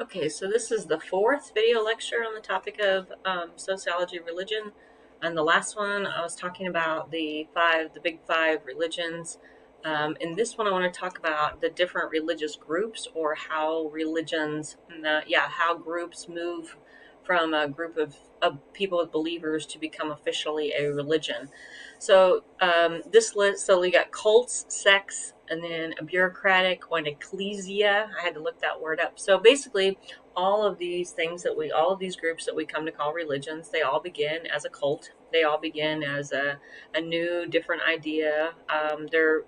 Okay, so this is the fourth video lecture on the topic of sociology of religion. And the last one, I was talking about the big five religions. In this one, I want to talk about the different religious groups, or how religions, how groups move from a group of people with believers to become officially a religion. So this list, so we got cults, sects, and then a bureaucratic or an ecclesia. I had to look that word up. So basically, all of these groups that we come to call religions, they all begin as a cult. They all begin as a new, different idea. They're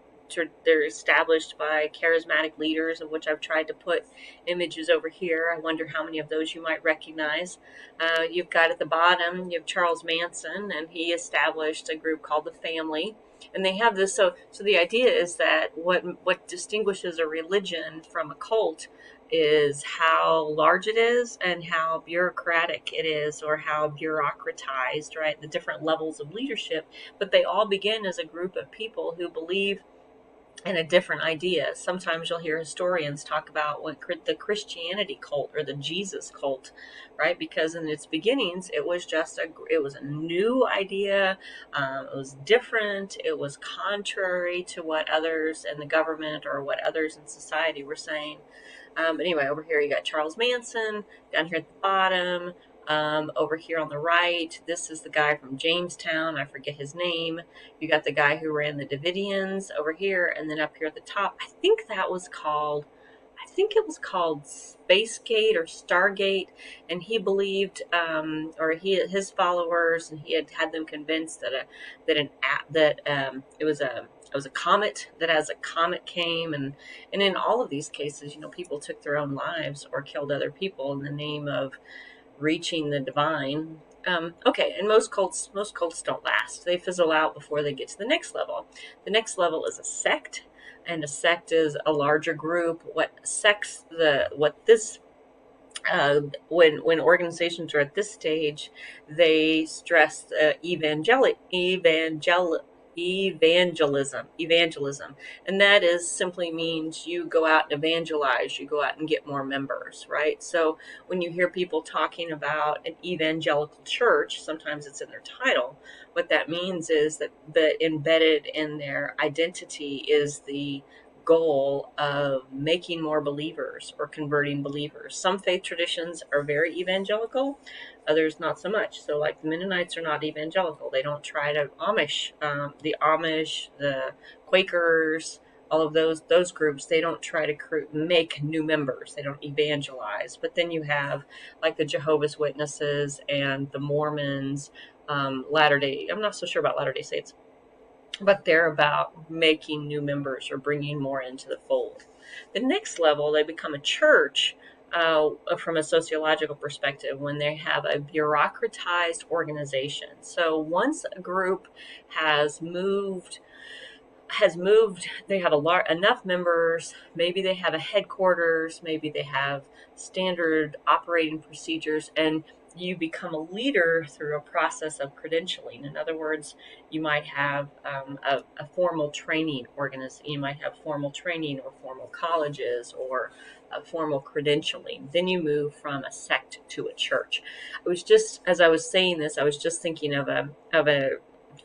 established by charismatic leaders, of which I've tried to put images over here. I wonder how many of those you might recognize. You've got at the bottom, you have Charles Manson, and he established a group called the Family. And they have this, so the idea is that what distinguishes a religion from a cult is how large it is and how bureaucratic it is, or how bureaucratized, right? The different levels of leadership, but they all begin as a group of people who believe in a different idea. Sometimes you'll hear historians talk about the Christianity cult or the Jesus cult, right? Because in its beginnings, it was a new idea. It was different. It was contrary to what others in the government or what others in society were saying. Anyway, over here you got Charles Manson. Down here at the bottom, over here on the right, this is the guy from Jamestown. I forget his name. You got the guy who ran the Davidians over here, and then up here at the top, I think it was called Spacegate or Stargate, and he believed, his followers, and he had them convinced that it was a comet, that as a comet came, and in all of these cases, people took their own lives or killed other people in the name of reaching the divine. Okay, and most cults don't last. They fizzle out before they get to the next level. The next level is a sect, and a sect is a larger group. When organizations are at this stage, they stress evangelism, and that is simply means you go out and evangelize, you go out and get more members, right? So when you hear people talking about an evangelical church, sometimes it's in their title. What that means is that embedded in their identity is the goal of making more believers or converting believers. Some faith traditions are very evangelical, others not so much. So like the Mennonites are not evangelical. They don't try to the Amish, the Quakers, all of those groups, they don't try to make new members. They don't evangelize. But then you have like the Jehovah's Witnesses and the Mormons, I'm not so sure about Latter-day Saints, but they're about making new members or bringing more into the fold. The next level, they become a church from a sociological perspective when they have a bureaucratized organization. So once a group has moved, they have enough members, maybe they have a headquarters, maybe they have standard operating procedures, and you become a leader through a process of credentialing. In other words, you might have a formal training organization. You might have formal training or formal colleges or a formal credentialing. Then you move from a sect to a church. As I was saying this, I was just thinking of a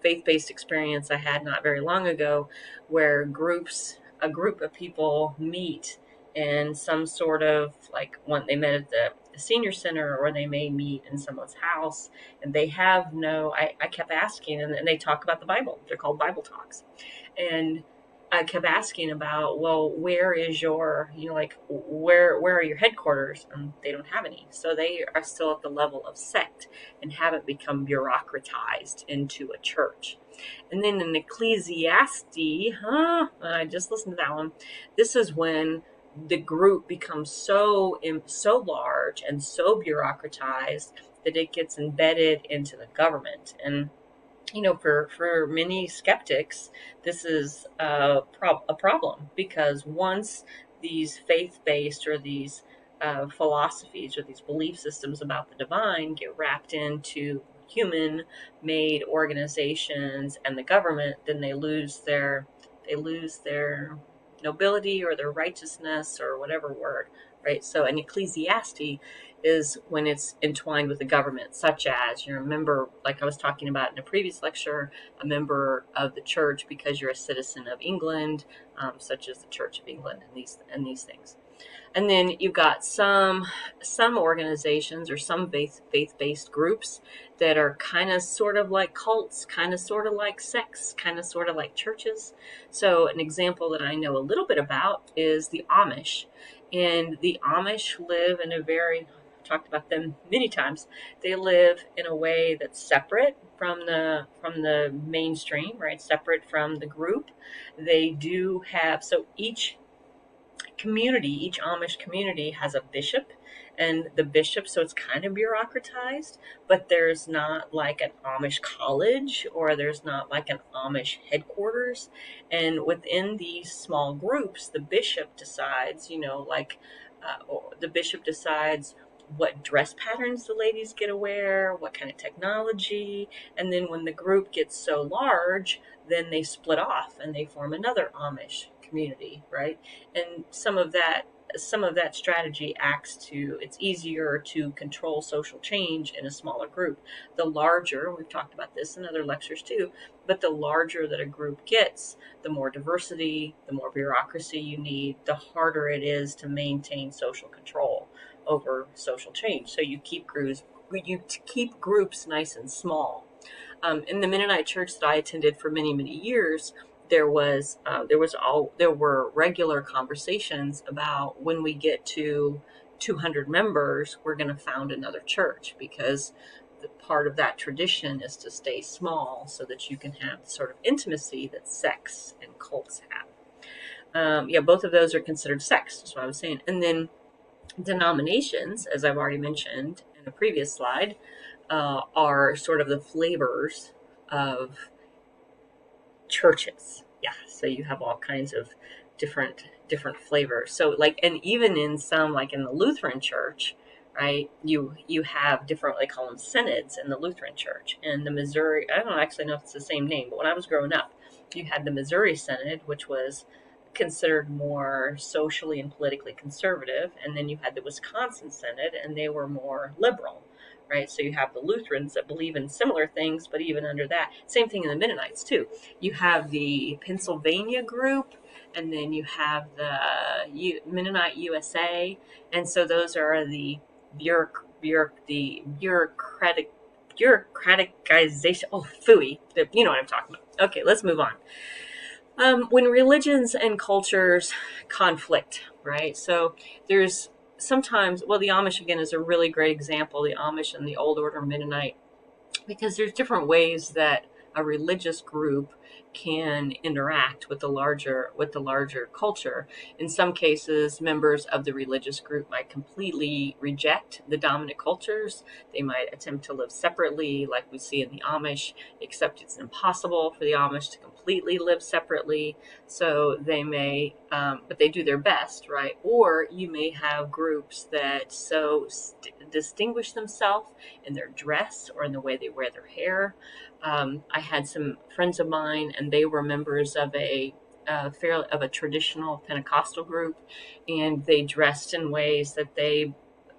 faith-based experience I had not very long ago, where a group of people meet in some sort of, like, when they met at the senior center, or they may meet in someone's house, and they have I kept asking, and they talk about the Bible. They're called Bible talks. And I kept asking about, well, where is your, where are your headquarters? And they don't have any. So they are still at the level of sect and haven't become bureaucratized into a church. And then an ecclesiastes, I just listened to that one. This is when the group becomes so large and so bureaucratized that it gets embedded into the government. And for many skeptics, this is a problem, because once these faith-based or these philosophies or these belief systems about the divine get wrapped into human-made organizations and the government, then they lose their nobility or their righteousness, or whatever word right? So an ecclesiastes is when it's entwined with the government, such as you're a member, like I was talking about in a previous lecture, a member of the church because you're a citizen of England, such as the Church of England, and these things. And then you've got some organizations or some faith-based groups that are kind of sort of like cults, kind of sort of like sects, kind of sort of like churches. So an example that I know a little bit about is the Amish. And the Amish live in a very, I've talked about them many times. They live in a way that's separate from the mainstream, right? Separate from the group. They do have, so each Amish community has a bishop, and the bishop, so it's kind of bureaucratized, but there's not like an Amish college or there's not like an Amish headquarters. And within these small groups, the bishop decides, the bishop decides what dress patterns the ladies get to wear, what kind of technology. And then when the group gets so large, then they split off and they form another Amish community, right? And some of that strategy acts to, it's easier to control social change in a smaller group. The larger, we've talked about this in other lectures too, but the larger that a group gets, the more diversity, the more bureaucracy you need, the harder it is to maintain social control over social change. So you keep groups nice and small. In the Mennonite church that I attended for many, many years, there were regular conversations about when we get to 200 members, we're going to found another church, because the part of that tradition is to stay small so that you can have the sort of intimacy that sects and cults have. Both of those are considered sects. That's what I was saying. And then denominations, as I've already mentioned in a previous slide, are sort of the flavors of churches. Yeah, so you have all kinds of different flavors. So like, and even in some, like in the Lutheran church, right, you have different, they call them synods in the Lutheran church. And the Missouri, I don't actually know if it's the same name, but when I was growing up, you had the Missouri Synod, which was considered more socially and politically conservative, and then you had the Wisconsin Synod, and they were more liberal, right? So you have the Lutherans that believe in similar things, but even under that, same thing in the Mennonites too. You have the Pennsylvania group, and then you have the Mennonite USA, and so those are the bureaucraticization. Oh, phooey. You know what I'm talking about. Okay, let's move on. When religions and cultures conflict, right? So there's sometimes, well, the Amish again is a really great example, the Amish and the Old Order Mennonite, because there's different ways that a religious group can interact with the larger culture. In some cases, members of the religious group might completely reject the dominant cultures. They might attempt to live separately, like we see in the Amish, except it's impossible for the Amish to completely live separately. So they may, but they do their best, right? Or you may have groups that distinguish themselves in their dress or in the way they wear their hair. I had some friends of mine, and they were members of a traditional Pentecostal group, and they dressed in ways that they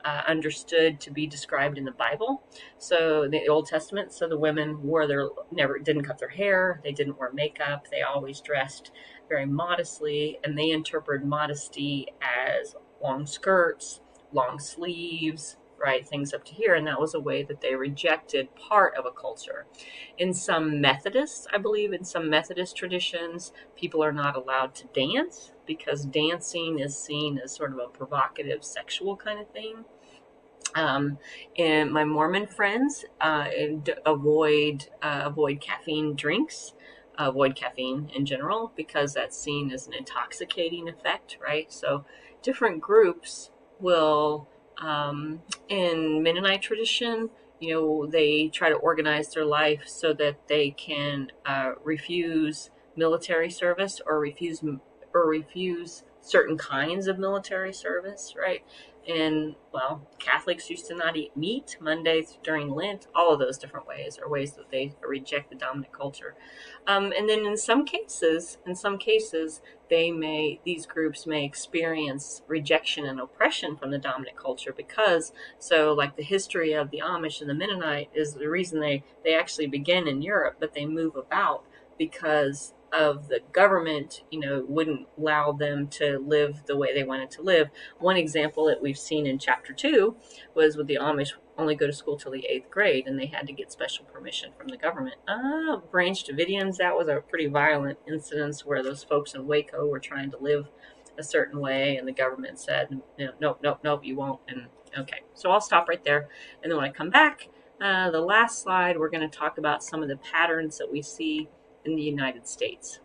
understood to be described in the Bible, so the Old Testament. So the women didn't cut their hair, they didn't wear makeup, they always dressed very modestly, and they interpreted modesty as long skirts, long sleeves, right, things up to here, and that was a way that they rejected part of a culture. In some Methodists, I believe, in some Methodist traditions, people are not allowed to dance because dancing is seen as sort of a provocative sexual kind of thing. And my Mormon friends avoid caffeine drinks, avoid caffeine in general, because that's seen as an intoxicating effect, right? So different groups will, in Mennonite tradition, they try to organize their life so that they can refuse military service or refuse certain kinds of military service, right? And, well, Catholics used to not eat meat Monday during Lent. All of those different ways are ways that they reject the dominant culture. And then in some cases, these groups may experience rejection and oppression from the dominant culture because, so like the history of the Amish and the Mennonite is the reason they actually begin in Europe, but they move about because of the government, wouldn't allow them to live the way they wanted to live. One example that we've seen in chapter 2 was with the Amish only go to school till the 8th grade, and they had to get special permission from the government. Branch Davidians, that was a pretty violent incident where those folks in Waco were trying to live a certain way, and the government said, nope, nope, nope, you won't. And okay, so I'll stop right there. And then when I come back, the last slide, we're going to talk about some of the patterns that we see in the United States.